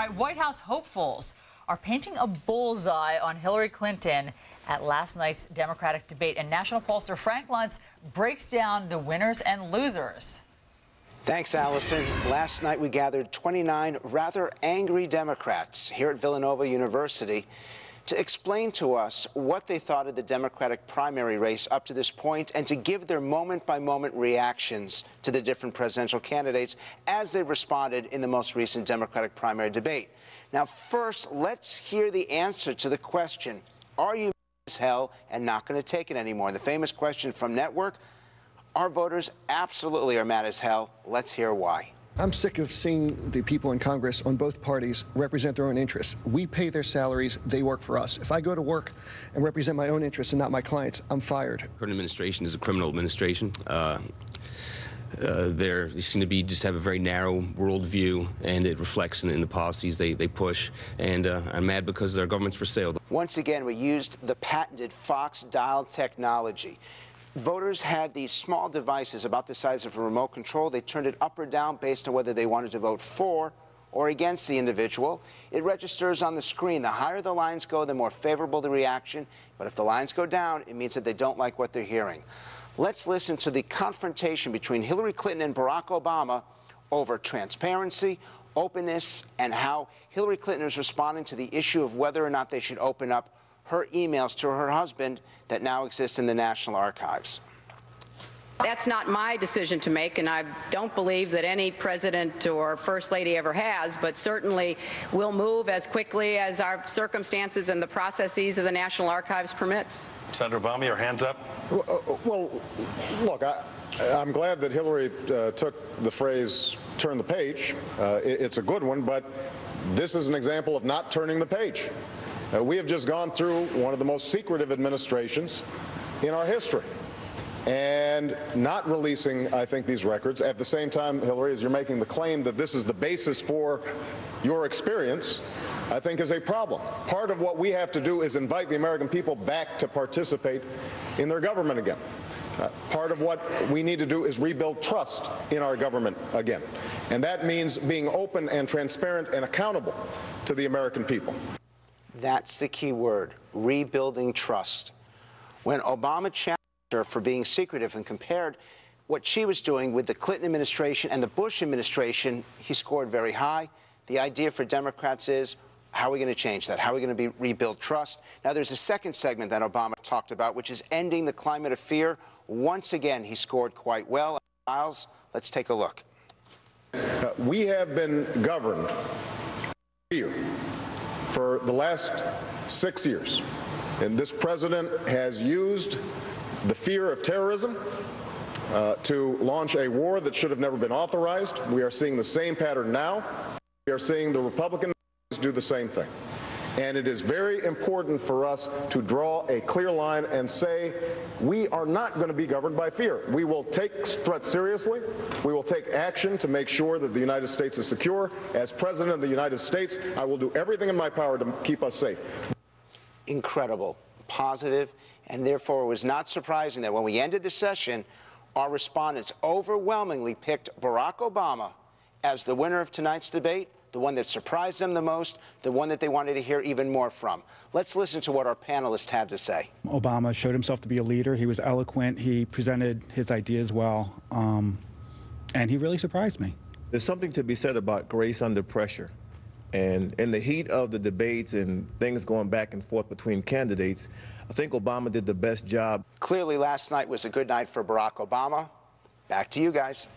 All right, White House hopefuls are painting a bullseye on Hillary Clinton at last night's Democratic debate. And national pollster Frank Luntz breaks down the winners and losers. Thanks, Allison. Last night we gathered 29 rather angry Democrats here at Villanova University to explain to us what they thought of the Democratic primary race up to this point and to give their moment-by-moment reactions to the different presidential candidates as they responded in the most recent Democratic primary debate. Now, first, let's hear the answer to the question, are you mad as hell and not going to take it anymore? The famous question from Network, our voters absolutely are mad as hell. Let's hear why. I'm sick of seeing the people in Congress on both parties represent their own interests. We pay their salaries, they work for us. If I go to work and represent my own interests and not my clients, I'm fired. Current administration is a criminal administration. They seem to just have a very narrow worldview, and it reflects in the policies they push. And I'm mad because their government's for sale. Once again, we used the patented Fox dial technology. Voters had these small devices about the size of a remote control. They turned it up or down based on whether they wanted to vote for or against the individual. It registers on the screen. The higher the lines go, the more favorable the reaction. But if the lines go down, it means that they don't like what they're hearing. Let's listen to the confrontation between Hillary Clinton and Barack Obama over transparency, openness, and how Hillary Clinton is responding to the issue of whether or not they should open up her emails to her husband that now exist in the National Archives. That's not my decision to make, and I don't believe that any president or first lady ever has, but certainly we'll move as quickly as our circumstances and the processes of the National Archives permits. Senator Obama, your hands up. Well, look, I'm glad that Hillary took the phrase, turn the page. It's a good one, but this is an example of not turning the page. We have just gone through one of the most secretive administrations in our history and not releasing, I think, these records. At the same time, Hillary, as you're making the claim that this is the basis for your experience, I think is a problem. Part of what we have to do is invite the American people back to participate in their government again. Part of what we need to do is rebuild trust in our government again. And that means being open and transparent and accountable to the American people. That's the key word, rebuilding trust. When Obama challenged her for being secretive and compared what she was doing with the Clinton administration and the Bush administration, he scored very high. The idea for Democrats is, how are we going to change that? How are we going to rebuild trust? Now, there's a second segment that Obama talked about, which is ending the climate of fear. Once again, he scored quite well. Miles, let's take a look. We have been governed fear for the last 6 years. And this president has used the fear of terrorism to launch a war that should have never been authorized. We are seeing the same pattern now. We are seeing the Republicans do the same thing. And it is very important for us to draw a clear line and say, we are not going to be governed by fear. We will take threats seriously. We will take action to make sure that the United States is secure. As President of the United States, I will do everything in my power to keep us safe. Incredible, positive, and therefore it was not surprising that when we ended the session, our respondents overwhelmingly picked Barack Obama as the winner of tonight's debate, the one that surprised them the most, the one that they wanted to hear even more from. Let's listen to what our panelists had to say. Obama showed himself to be a leader. He was eloquent. He presented his ideas well, and he really surprised me. There's something to be said about grace under pressure. And in the heat of the debates and things going back and forth between candidates, I think Obama did the best job. Clearly, last night was a good night for Barack Obama. Back to you guys.